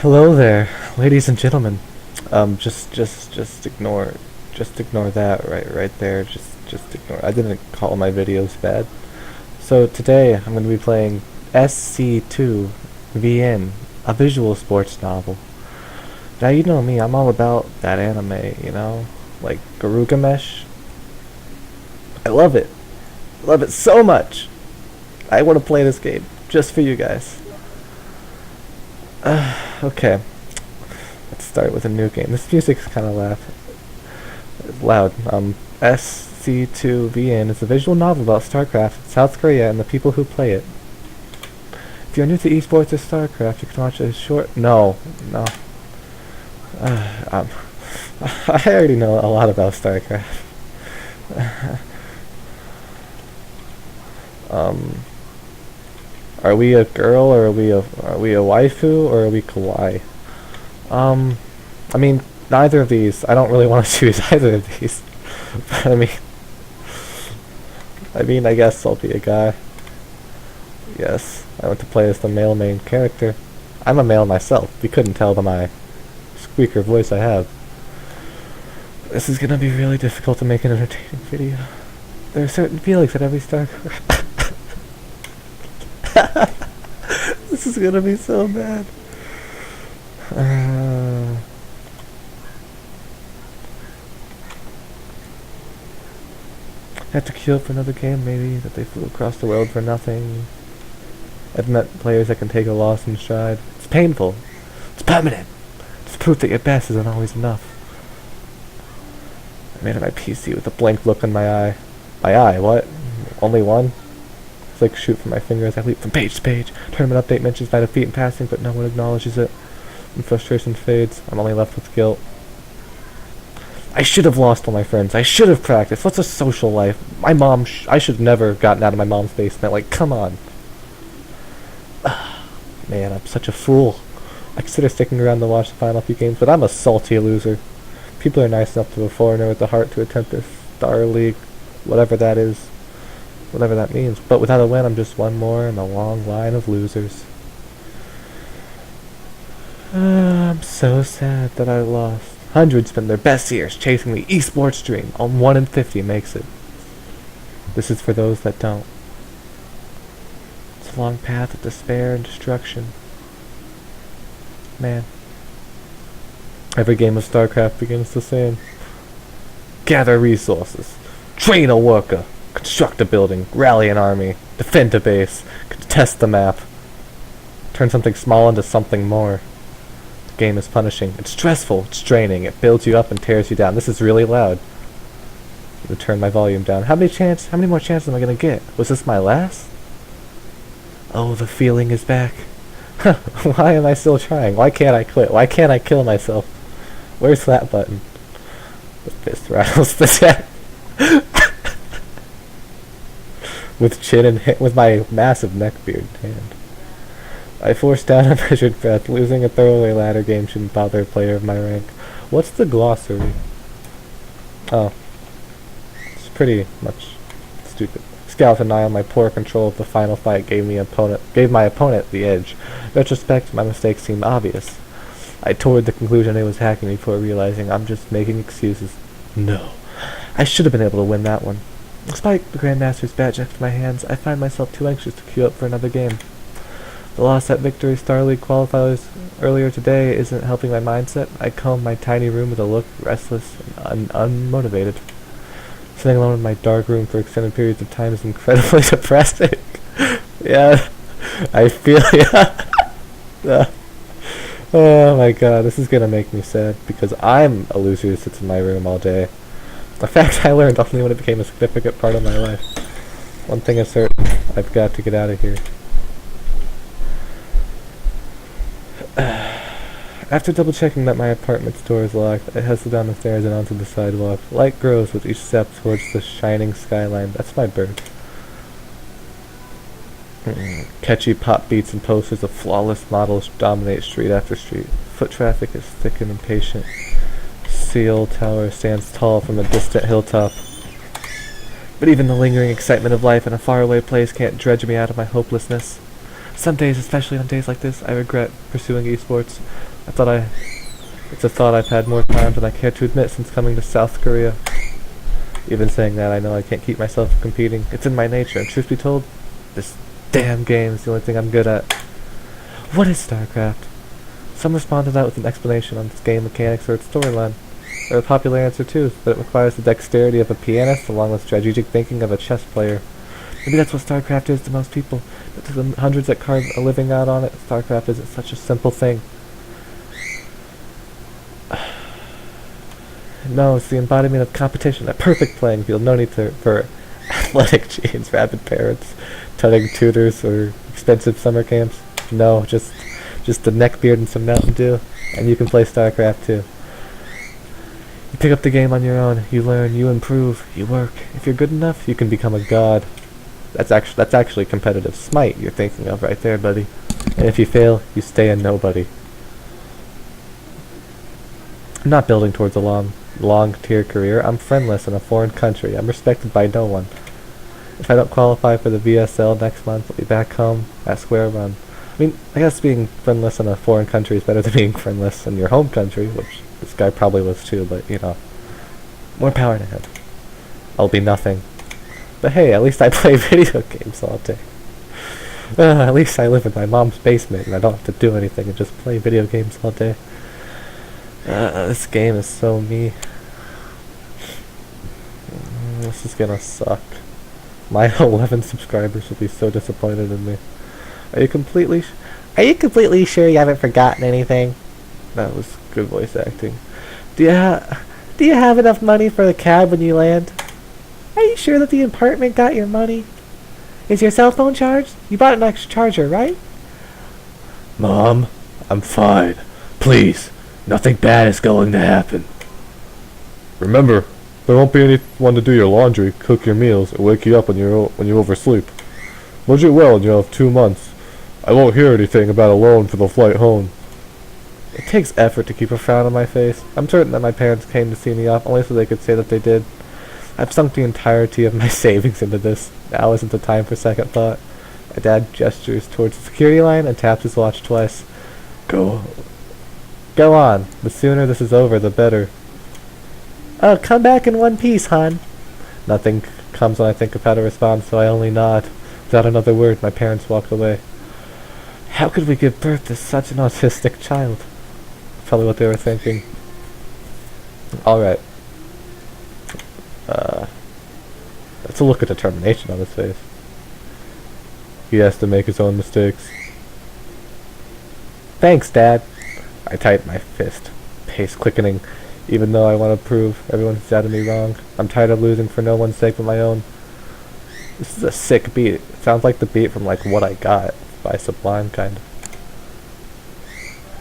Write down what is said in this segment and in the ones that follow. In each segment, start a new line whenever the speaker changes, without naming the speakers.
Hello there, ladies and gentlemen. Just ignore that right there. Just ignore. I didn't call my videos bad. So today I'm going to be playing SC2VN, a visual sports novel. Now you know me, I'm all about that anime, like Garugamesh. I love it. Love it so much. I want to play this game just for you guys. Okay. Let's start with a new game. This music's kind of loud. SC2VN is a visual novel about StarCraft, South Korea, and the people who play it. If you're new to esports or StarCraft, you can watch a short... No. I already know a lot about StarCraft. Are we a girl, or are we a waifu, or are we kawaii? I mean, neither of these. I don't really want to choose either of these. But I mean, I guess I'll be a guy. Yes, I want to play as the male main character. I'm a male myself. You couldn't tell by my squeaker voice I have. This is gonna be really difficult to make an entertaining video. There are certain feelings at every start. This is gonna be so bad. Have to queue up for another game, maybe, that they flew across the world for nothing. I've met players that can take a loss in stride. It's painful. It's permanent. It's proof that your best isn't always enough. I made it my PC with a blank look in my eye. My eye? What? Only one? It's like shoot from my finger as I leap from page to page. Tournament update mentions my defeat in passing, but no one acknowledges it. When frustration fades, I'm only left with guilt. I should have lost all my friends. I should have practiced. What's a social life? My mom, I should have never gotten out of my mom's basement. Like, come on. Man, I'm such a fool. I consider sticking around to watch the final few games, but I'm a salty loser. People are nice enough to a foreigner with the heart to attempt this Star League, whatever that is. Whatever that means. But without a win, I'm just one more in a long line of losers. I'm so sad that I lost. Hundreds spend their best years chasing the esports dream. Only 1 in 50 makes it. This is for those that don't. It's a long path of despair and destruction. Man. Every game of StarCraft begins the same. Gather resources. Train a worker. Construct a building. Rally an army. Defend a base. Contest the map. Turn something small into something more. The game is punishing. It's stressful. It's draining. It builds you up and tears you down. This is really loud. I'm gonna turn my volume down. How many more chances am I gonna get? Was this my last? Oh, the feeling is back. Why am I still trying? Why can't I quit? Why can't I kill myself? Where's that button? The fist rattles the chat. With my massive neckbeard hand. I forced down a measured breath. Losing a throwaway ladder game shouldn't bother a player of my rank. What's the glossary? Oh. It's pretty much stupid. Scout and I on my poor control of the final fight gave my opponent the edge. In retrospect, my mistakes seemed obvious. I toward the conclusion it was hacking me before realizing I'm just making excuses. No. I should have been able to win that one. Despite the Grandmaster's badge next to my hands, I find myself too anxious to queue up for another game. The loss at Victory Star League qualifiers earlier today isn't helping my mindset. I comb my tiny room with a look, restless and unmotivated. Sitting alone in my dark room for extended periods of time is incredibly depressing. Yeah, I feel ya. Oh my god, this is gonna make me sad, because I'm a loser who sits in my room all day. A fact I learned only when it became a significant part of my life. One thing is certain, I've got to get out of here. After double checking that my apartment's door is locked, I hustle down the stairs and onto the sidewalk. Light grows with each step towards the shining skyline. That's my bird. Catchy pop beats and posters of flawless models dominate street after street. Foot traffic is thick and impatient. Seal Tower stands tall from a distant hilltop. But even the lingering excitement of life in a faraway place can't dredge me out of my hopelessness. Some days, especially on days like this, I regret pursuing esports. It's a thought I've had more times than I care to admit since coming to South Korea. Even saying that, I know I can't keep myself from competing. It's in my nature, and truth be told, this damn game is the only thing I'm good at. What is StarCraft? Some respond to that with an explanation on its game mechanics or its storyline. There are popular answer too, that it requires the dexterity of a pianist along with strategic thinking of a chess player. Maybe that's what StarCraft is to most people, but to the hundreds that carve a living out on it, StarCraft isn't such a simple thing. No, it's the embodiment of competition, a perfect playing field, no need for athletic genes, rabid parents, tutting tutors, or expensive summer camps. No, just a neckbeard and some Mountain Dew, and you can play StarCraft too. You pick up the game on your own, you learn, you improve, you work. If you're good enough, you can become a god. That's actually competitive smite you're thinking of right there, buddy. And if you fail, you stay a nobody. I'm not building towards a long tier career. I'm friendless in a foreign country. I'm respected by no one. If I don't qualify for the VSL next month, I'll be back home at square one. I mean, I guess being friendless in a foreign country is better than being friendless in your home country, which this guy probably was too, but you know. More power to him. I'll be nothing. But hey, at least I play video games all day. At least I live in my mom's basement and I don't have to do anything and just play video games all day. This game is so me. This is gonna suck. My 11 subscribers will be so disappointed in me. Are you completely sure you haven't forgotten anything? That was good voice acting. Do you have enough money for the cab when you land? Are you sure that the apartment got your money? Is your cell phone charged? You bought an extra charger, right?
Mom, I'm fine. Please, nothing bad is going to happen. Remember, there won't be anyone to do your laundry, cook your meals, or wake you up when you oversleep. Budget well and you'll have 2 months. I won't hear anything about a loan for the flight home.
It takes effort to keep a frown on my face. I'm certain that my parents came to see me off only so they could say that they did. I've sunk the entirety of my savings into this. Now isn't the time for second thought. My dad gestures towards the security line and taps his watch twice. Go on. The sooner this is over, the better. Oh, come back in one piece, hon. Nothing comes when I think of how to respond, so I only nod. Without another word, my parents walked away. How could we give birth to such an autistic child? Probably what they were thinking. Alright. That's a look of determination on his face. He has to make his own mistakes. Thanks, Dad. I tighten my fist, pace quickening, even though I want to prove everyone's doubted me wrong. I'm tired of losing for no one's sake but my own. This is a sick beat. It sounds like the beat from like What I Got by Sublime, kind of.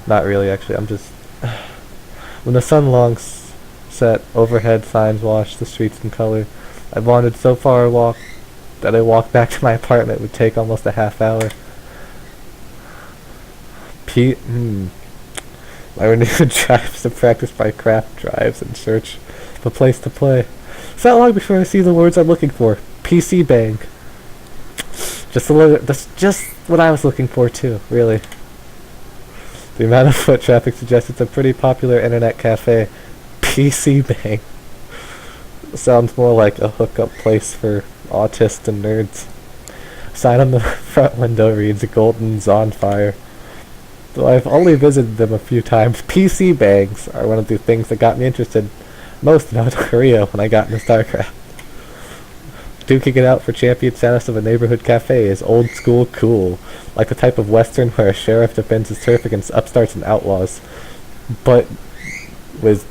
Not really, actually. I'm just... When the sun long set, overhead signs wash the streets in color. I've wandered so far that a walk back to my apartment would take almost a half hour. My renewed drives to practice my craft drives in search of a place to play. It's not long before I see the words I'm looking for. PC Bang. That's just what I was looking for too, really. The amount of foot traffic suggests it's a pretty popular internet cafe. PC Bang. Sounds more like a hookup place for autists and nerds. A sign on the front window reads Golden's on fire. Though I've only visited them a few times, PC Bangs are one of the things that got me interested most in North Korea when I got into StarCraft. Duking it out for champion status of a neighborhood cafe is old school cool, like the type of western where a sheriff defends his turf against upstarts and outlaws, but with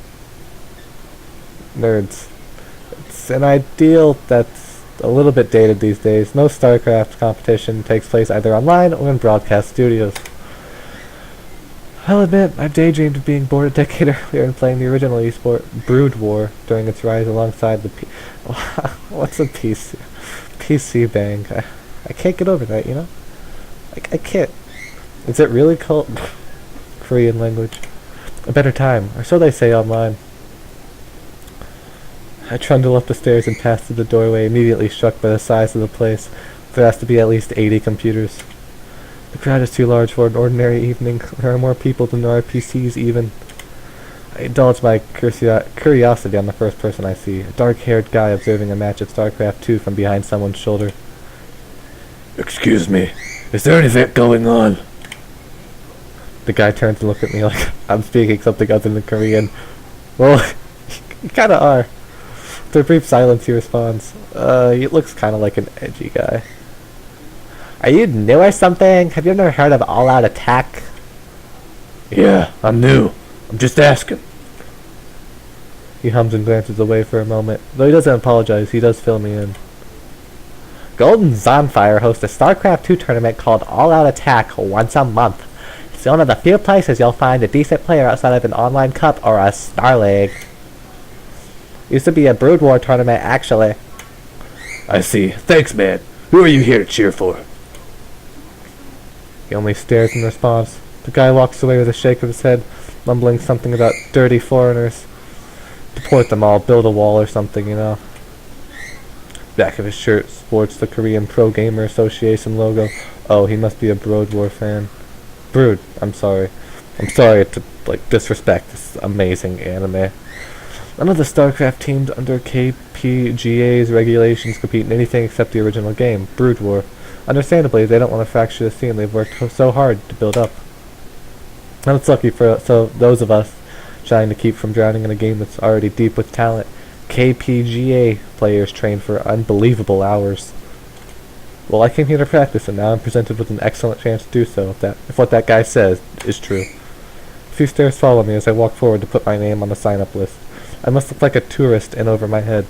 nerds. It's an ideal that's a little bit dated these days. Most StarCraft competition takes place either online or in broadcast studios. I'll admit, I've daydreamed of being bored a decade earlier and playing the original esport, Brood War, during its rise alongside the what's a PC? PC Bang. I can't get over that, you know? I can't. Is it really called Korean language? A better time, or so they say online. I trundle up the stairs and pass through the doorway, immediately struck by the size of the place. There has to be at least 80 computers. The crowd is too large for an ordinary evening. There are more people than there are PCs even. I indulge my curiosity on the first person I see. A dark-haired guy observing a match of StarCraft 2 from behind someone's shoulder.
Excuse me, is there an event going on?
The guy turns and looks at me like I'm speaking something other than Korean. Well, you kinda are. After a brief silence, he responds, he looks kinda like an edgy guy. Are you new or something? Have you ever heard of all-out attack?
Yeah, I'm new. I'm just asking.
He hums and glances away for a moment. Though he doesn't apologize, he does fill me in. Golden Zonfire hosts a StarCraft 2 tournament called All Out Attack once a month. It's one of the few places you'll find a decent player outside of an online cup or a Star League. Used to be a Brood War tournament, actually.
I see. Thanks, man. Who are you here to cheer for?
He only stares in response. The guy walks away with a shake of his head, mumbling something about dirty foreigners. Deport them all, build a wall or something, you know. Back of his shirt sports the Korean Pro Gamer Association logo. Oh, he must be a Brood War fan. Brood, I'm sorry. I'm sorry to, disrespect this amazing anime. None of the StarCraft teams under KPGA's regulations compete in anything except the original game, Brood War. Understandably, they don't want to fracture the scene they've worked so hard to build up. And it's lucky for those of us trying to keep from drowning in a game that's already deep with talent. KPGA players train for unbelievable hours. Well, I came here to practice, and now I'm presented with an excellent chance to do so, if what that guy says is true. A few stares follow me as I walk forward to put my name on the sign-up list. I must look like a tourist in over my head.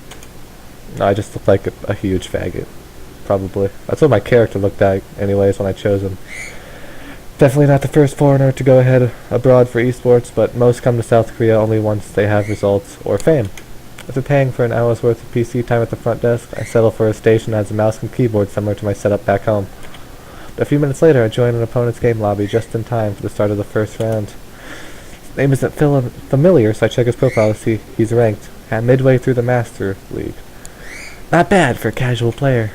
No, I just look like a huge faggot. Probably. That's what my character looked like, anyways, when I chose him. Definitely not the first foreigner to go ahead abroad for esports, but most come to South Korea only once they have results or fame. After paying for an hour's worth of PC time at the front desk, I settle for a station that has a mouse and keyboard similar to my setup back home. A few minutes later, I join an opponent's game lobby just in time for the start of the first round. His name isn't familiar, so I check his profile to see he's ranked at midway through the Master League. Not bad for a casual player,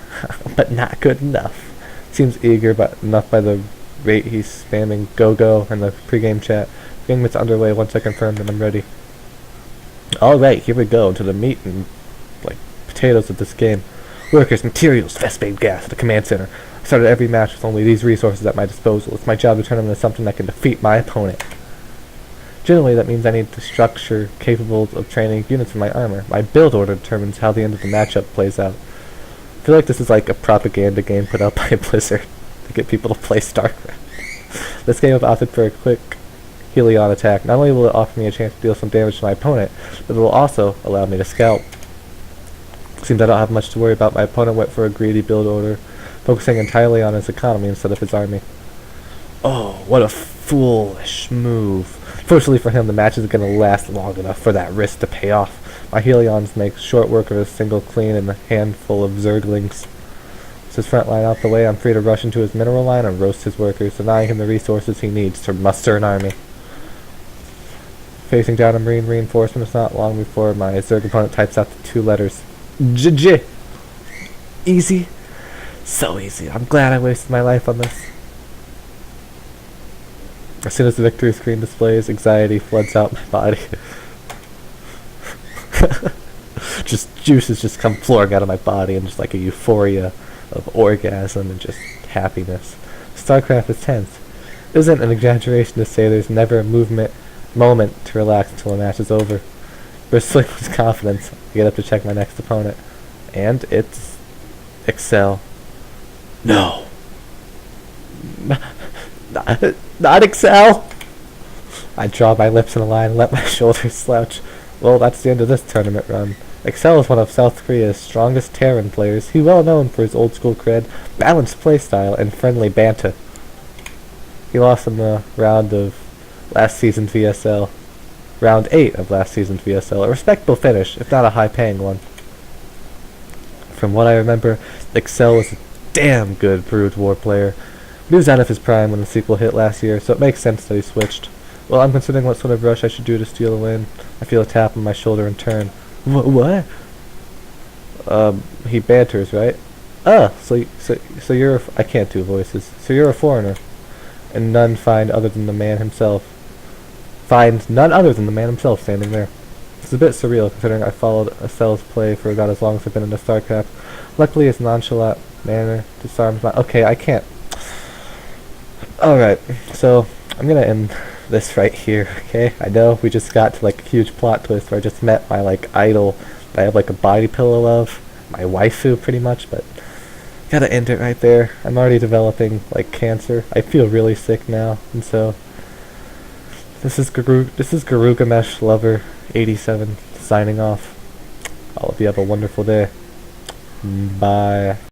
but not good enough. Seems eager, but enough by the rate he's spamming go-go in the pregame chat. The game gets underway once I confirm that I'm ready. Alright, here we go, to the meat and, potatoes of this game. Workers, materials, Vespane gas at the command center. I started every match with only these resources at my disposal. It's my job to turn them into something that can defeat my opponent. Generally, that means I need the structure capable of training units in my armor. My build order determines how the end of the matchup plays out. I feel like this is like a propaganda game put out by Blizzard to get people to play StarCraft. This game I've opted for a quick Helion attack. Not only will it offer me a chance to deal some damage to my opponent, but it will also allow me to scout. Seems I don't have much to worry about. My opponent went for a greedy build order, focusing entirely on his economy instead of his army. Oh, what a foolish move. Fortunately for him, the match isn't going to last long enough for that risk to pay off. My Helions make short work of a single clean and a handful of Zerglings. With his front line out the way, I'm free to rush into his mineral line and roast his workers, denying him the resources he needs to muster an army. Facing down a marine reinforcement, it's not long before my Zerg opponent types out the two letters. GG. Easy. So easy. I'm glad I wasted my life on this. As soon as the victory screen displays, anxiety floods out my body. Just juices just come flowing out of my body and just like a euphoria of orgasm and just happiness. StarCraft is tense. It isn't an exaggeration to say there's never a moment to relax until a match is over. Bristling with confidence, I get up to check my next opponent. And it's Excel.
No.
Not Excel! I draw my lips in a line and let my shoulders slouch. Well, that's the end of this tournament run. Excel is one of South Korea's strongest Terran players. He's well known for his old school cred, balanced playstyle, and friendly banter. He lost in the round of last season's VSL. Round 8 of last season's VSL. A respectable finish, if not a high-paying one. From what I remember, Excel was a damn good Brood War player. He was out of his prime when the sequel hit last year, so it makes sense that he switched. Well, I'm considering what sort of rush I should do to steal a win. I feel a tap on my shoulder and turn. What? He banters, right? So you're I can't do voices. So you're a foreigner. and none find other than the man himself. Find none other than the man himself standing there. It's a bit surreal considering I followed Estelle's play for about as long as I've been into StarCraft. Luckily his nonchalant manner disarms my... Okay, I can't... Alright, so I'm gonna end this right here, okay? I know we just got to like a huge plot twist where I just met my like idol that I have like a body pillow of. My waifu pretty much, but... Gotta end it right there. I'm already developing like cancer. I feel really sick now, and so... This is Garugamesh Lover 87 signing off. All of you have a wonderful day. Bye.